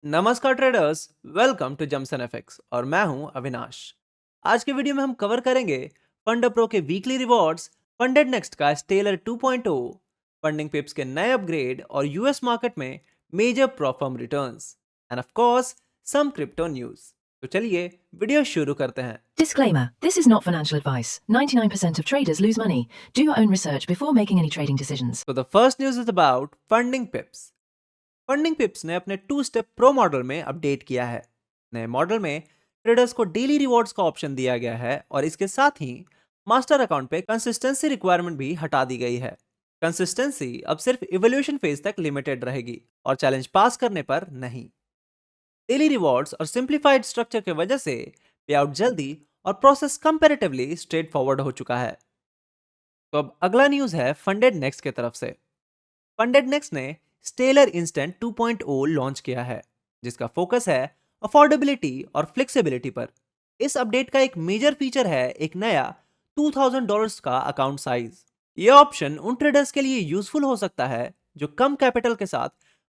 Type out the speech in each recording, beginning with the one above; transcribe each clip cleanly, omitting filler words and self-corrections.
नमस्कार traders, welcome to Jamson FX और मैं हूं अविनाश। आज के वीडियो में हम कवर करेंगे फंड प्रो के वीकली रिवॉर्ड्स, फंडेड नेक्स्ट का स्टेलर 2.0, फंडिंग पिप्स के नए अपग्रेड और यूएस मार्केट में major prop firm returns and of course some crypto news. तो चलिए वीडियो शुरू करते हैं। Disclaimer: this is not financial advice. 99% of traders lose money. Do your own research before making any trading decisions. तो the first news is about funding पिप्स। Funding पिप्स ने अपने 2 step pro model में update किया है। नए मॉडल में traders को daily rewards का ऑप्शन दिया गया है और इसके साथ ही मास्टर अकाउंट पे कंसिस्टेंसी रिक्वायरमेंट भी हटा दी गई है। कंसिस्टेंसी अब सिर्फ इवोल्यूशन फेज तक लिमिटेड रहेगी और चैलेंज पास करने पर नहीं। डेली रिवॉर्ड्स और सिंप्लीफाइड स्ट्रक्चर की वजह से पे आउट जल्दी और प्रोसेस कंपैरेटिवली स्ट्रेट फॉरवर्ड हो चुका है। तो अब अगला न्यूज है फंडेड नेक्स्ट की तरफ से। फंडेड नेक्स्ट ने स्टेलर इंस्टेंट 2.0 लॉन्च किया है, जिसका फोकस है अफोर्डेबिलिटी और फ्लेक्सिबिलिटी पर। इस अपडेट का एक मेजर फीचर है एक नया $2000 का अकाउंट साइज। यह ऑप्शन उन ट्रेडर्स के लिए यूजफुल हो सकता है जो कम कैपिटल के साथ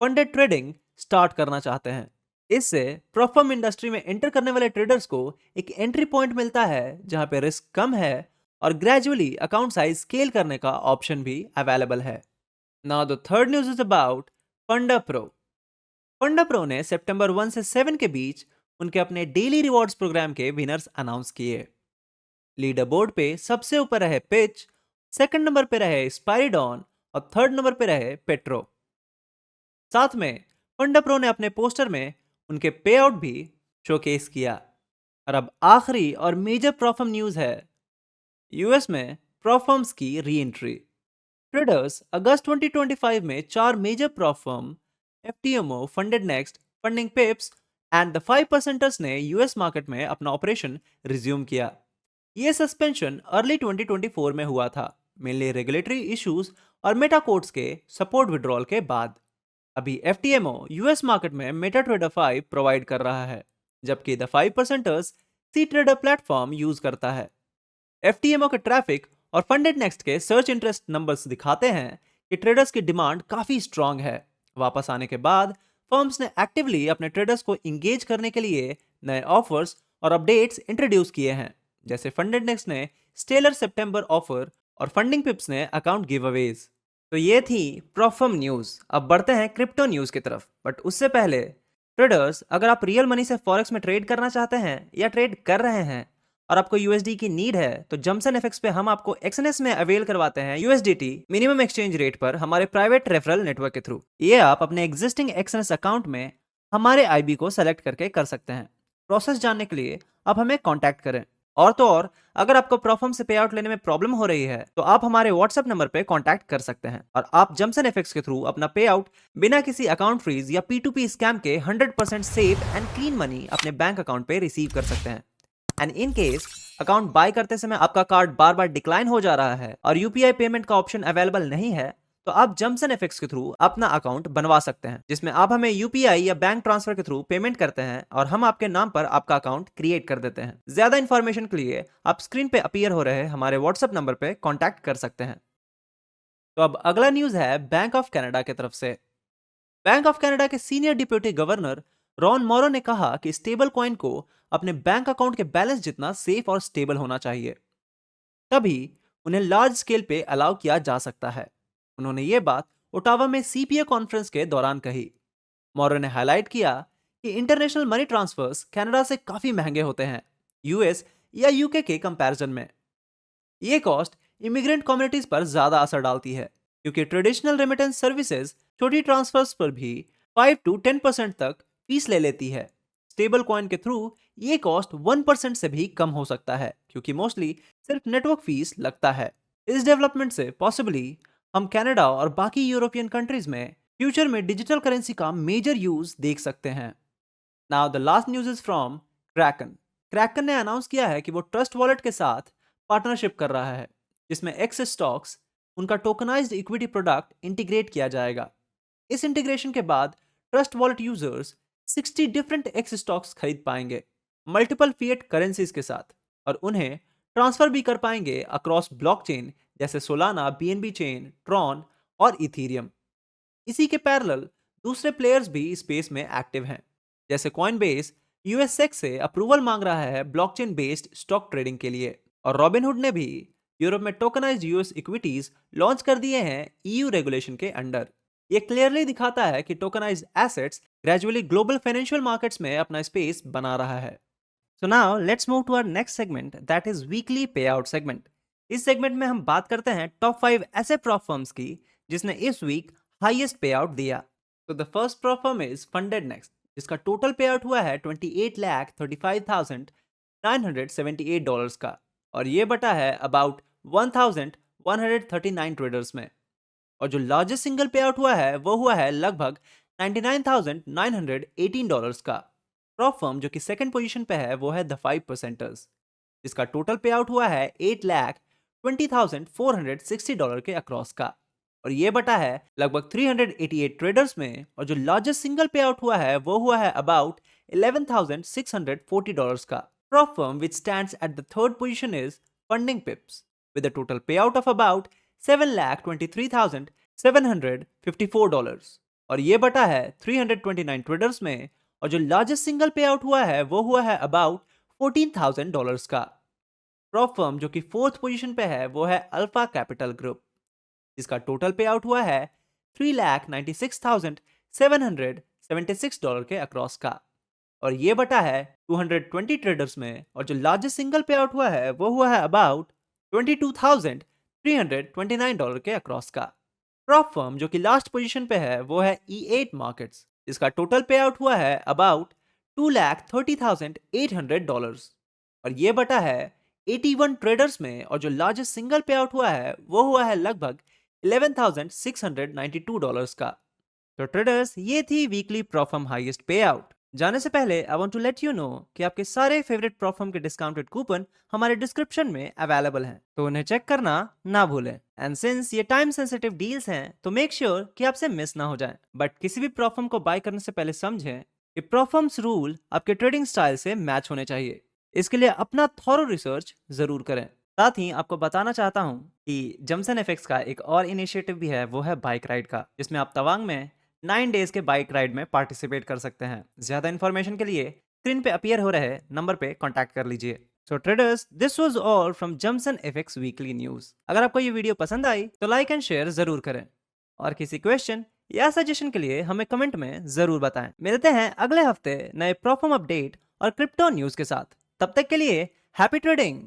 फंडेड ट्रेडिंग स्टार्ट करना चाहते हैं। इससे प्रोफर्म इंडस्ट्री में एंटर करने वाले ट्रेडर्स को एक एंट्री पॉइंट मिलता है जहां पे रिस्क कम है और ग्रेजुअली अकाउंट साइज स्केल करने का ऑप्शन भी अवेलेबल है। Now the third news is about Funda Pro. Funda Pro ने सितंबर 1 से 7 के बीच उनके अपने डेली रिवॉर्ड्स प्रोग्राम के विनर्स अनाउंस किए। लीडर बोर्ड पे सबसे ऊपर रहे पिच, सेकंड नंबर पे रहे स्पाइरिडॉन और थर्ड नंबर पे रहे पेट्रो। साथ में फंडा प्रो ने अपने पोस्टर में उनके पे आउट भी शोकेस किया। और अब आखिरी और मेजर प्रॉफर्म न्यूज है यूएस में प्रॉफर्म्स की री एंट्री। ट्रेडर्स अगस्त 2025 में 4 major prop firm FTMO, funded next, funding pips and the 5%ers ने यूएस मार्केट में अपना ऑपरेशन रिज्यूम किया। यह सस्पेंशन अर्ली 2024 में हुआ था, मेनली रेगुलेटरी इश्यूज और मेटा कोड्स के सपोर्ट विड्रॉल के बाद। अभी एफटीएमओ यूएस मार्केट में मेटा ट्रेडर 5 प्रोवाइड कर रहा है, जबकि the 5%ers cTrader platform use करता है। एफटीएमओ के ट्रैफिक और फंडेड नेक्स्ट के सर्च इंटरेस्ट नंबर्स दिखाते हैं कि ट्रेडर्स की डिमांड काफी स्ट्रांग है। वापस आने के बाद फर्म्स ने एक्टिवली अपने ट्रेडर्स को इंगेज करने के लिए नए ऑफर्स और अपडेट्स इंट्रोड्यूस किए हैं, जैसे फंडेड नेक्स्ट ने स्टेलर सितंबर ऑफर और फंडिंग पिप्स ने अकाउंट गिव अवेज। तो ये थी प्रॉफर्म न्यूज। अब बढ़ते हैं क्रिप्टो न्यूज की तरफ, बट उससे पहले ट्रेडर्स, अगर आप रियल मनी से फॉरेक्स में ट्रेड करना चाहते हैं या ट्रेड कर रहे हैं और आपको यूएसडी की नीड है, तो जम्सन एफएक्स पे हम आपको एक्सएनएस में अवेल करवाते हैं यूएसडीटी मिनिमम एक्सचेंज रेट पर हमारे प्राइवेट रेफरल नेटवर्क के थ्रू। ये आप अपने एग्जिस्टिंग एक्सएनएस अकाउंट में हमारे आईबी को सेलेक्ट करके कर सकते हैं। प्रोसेस जानने के लिए आप हमें कांटेक्ट करें। और तो और, अगर आपको प्रॉफर्म से पे आउट लेने में प्रॉब्लम हो रही है तो आप हमारे व्हाट्सएप नंबर पे कांटेक्ट कर सकते हैं और आप जम्सन एफएक्स के थ्रू अपना पे आउट बिना किसी अकाउंट फ्रीज या P2P स्कैम के 100% सेफ एंड क्लीन मनी अपने बैंक अकाउंट पे रिसीव कर सकते हैं। And in case account by करते समय आपका कार्ड बार बार डिक्लाइन हो जा रहा है और यूपीआई पेमेंट का ऑप्शन अवेलेबल नहीं है, तो आप जम्सन एफएक्स के थ्रू अपना अकाउंट बनवा सकते हैं, जिसमें आप हमें यूपीआई या बैंक ट्रांसफर के थ्रू पेमेंट करते हैं और हम आपके नाम पर आपका अकाउंट क्रिएट कर देते हैं। ज्यादा इंफॉर्मेशन के लिए आप स्क्रीन पे अपीयर हो रहे हमारे व्हाट्सएप नंबर पे कॉन्टैक्ट कर सकते हैं। तो अब अगला न्यूज है बैंक ऑफ कनाडा की तरफ से। बैंक ऑफ कनाडा के सीनियर डिप्यूटी गवर्नर रॉन मोरो ने कहा कि स्टेबल कॉइन को अपने बैंक अकाउंट के बैलेंस जितना सेफ और स्टेबल होना चाहिए, तभी उन्हें लार्ज स्केल पे अलाउ किया जा सकता है। उन्होंने ये बात ओटावा में सीपीए कॉन्फ्रेंस के दौरान कही। मोरो ने हाईलाइट किया कि इंटरनेशनल मनी ट्रांसफर्स कनाडा से काफी महंगे होते हैं यूएस या यूके के कंपैरिजन में। ये कॉस्ट इमिग्रेंट कम्युनिटीज पर ज्यादा असर डालती है, क्योंकि ट्रेडिशनल रेमिटेंस सर्विसेज छोटी ट्रांसफर्स पर भी 5 to 10% तक फीस ले लेती है। स्टेबल कॉइन के थ्रू ये कॉस्ट 1% से भी कम हो सकता है, क्योंकि मोस्टली सिर्फ नेटवर्क फीस लगता है। इस डेवलपमेंट से पॉसिबली हम कनाडा और बाकी यूरोपियन कंट्रीज में फ्यूचर में डिजिटल करेंसी का मेजर यूज देख सकते हैं। Now the last news is from Kraken. Kraken ने अनाउंस किया है कि वो ट्रस्ट वॉलेट के साथ पार्टनरशिप कर रहा है, जिसमें एक्स स्टॉक्स, उनका टोकनाइज्ड इक्विटी प्रोडक्ट इंटीग्रेट किया जाएगा। इस इंटीग्रेशन के बाद trust wallet users 60 different x stocks खरीद पाएंगे मल्टीपल फिएट करेंसीज के साथ, और उन्हें ट्रांसफर भी कर पाएंगे अक्रॉस ब्लॉकचेन जैसे सोलाना, बीएनबी चेन, ट्रॉन और इथीरियम। इसी के पैरेलल दूसरे प्लेयर्स भी स्पेस में एक्टिव हैं, जैसे कॉइनबेस यूएसएक से अप्रूवल मांग रहा है ब्लॉकचेन बेस्ड स्टॉक ट्रेडिंग के लिए, और रॉबिनहुड ने भी यूरोप में टोकनाइज्ड यूएस इक्विटीज लॉन्च कर दिए हैं ईयू रेगुलेशन के अंडर। ये क्लियरली दिखाता है कि tokenised assets gradually global financial markets में अपना स्पेस बना रहा है। So now let's move to our next segment, that is weekly payout segment. इस सेगमेंट में हम बात करते हैं टॉप 5 ऐसे प्रॉप फर्म्स की जिसने इस वीक हाईएस्ट पे आउट दिया। तो the first prop firm is funded next, जिसका टोटल पे आउट हुआ है $28,35,978 का, और ये बटा है अबाउट 1139 ट्रेडर्स में। और जो लार्जेस्ट सिंगल पे आउट हुआ है वो हुआ है लगभग $99,918 का। प्रॉप फर्म जो कि सेकंड पोजीशन पे है वो है द 5%ers, जिसका टोटल पे आउट हुआ है $8,20,460 के अक्रॉस का, और ये बटा है लगभग 388 ट्रेडर्स में। और जो लार्जेस्ट सिंगल पे आउट हुआ है वो हुआ है अबाउट $11,640 का। Prop firm which stands at the third position is funding पिप्स with a total पे आउट ऑफ अबाउट $7,23,754, और ये बटा है 329 ट्रेडर्स में। और जो लार्जेस्ट सिंगल पे आउट हुआ है वो हुआ है अबाउट $14,000 का। प्रॉप फर्म जो कि फोर्थ पोजीशन पे है वो है अल्फा कैपिटल ग्रुप, जिसका टोटल पे आउट हुआ है $3,96,776 के अक्रॉस का, और ये बटा है 220 ट्रेडर्स में। और जो लार्जेस्ट सिंगल पे आउट हुआ है वो हुआ है अबाउट $22,329 के अक्रॉस का। प्रॉप फर्म जो कि लास्ट पोजीशन पे है वो है E8 मार्केट्स, जिसका टोटल पे आउट हुआ है अबाउट $2,30,800, और ये बटा है 81 ट्रेडर्स में। और जो लार्जेस्ट सिंगल पे आउट हुआ है वो हुआ है लगभग $11,692 का। तो ट्रेडर्स, ये थी weekly prop firm highest payout. जाने से पहले I want to let you know कि आपके सारे फेवरेट प्रॉप फर्म के डिस्काउंटेड कूपन हमारे डिस्क्रिप्शन में अवेलेबल हैं, तो उन्हें चेक करना ना भूलें। एंड सिंस ये टाइम सेंसिटिव डील्स हैं तो मेक श्योर कि आपसे मिस ना हो जाए। बट किसी भी प्रॉप फर्म को बाय करने से पहले समझें कि प्रॉप फर्म्स रूल आपके ट्रेडिंग स्टाइल से मैच होने चाहिए। इसके लिए अपना थॉरो रिसर्च जरूर करें। साथ ही आपको बताना चाहता हूँ कि जमसन एफएक्स का एक और इनिशिएटिव भी है, वो है बाइक राइड का, जिसमें आप तवांग में 9 डेज के बाइक राइड में पार्टिसिपेट कर सकते हैं। ज्यादा इन्फॉर्मेशन के लिए स्क्रीन पे अपीयर हो रहे नंबर पे कांटेक्ट कर लीजिए। So traders, this was all from जमसन एफएक्स वीकली न्यूज। अगर आपको ये वीडियो पसंद आई तो लाइक एंड शेयर जरूर करें, और किसी क्वेश्चन या सजेशन के लिए हमें कमेंट में जरूर बताएं। मिलते हैं अगले हफ्ते नए प्रॉप फर्म अपडेट और क्रिप्टो न्यूज के साथ। तब तक के लिए हैप्पी ट्रेडिंग।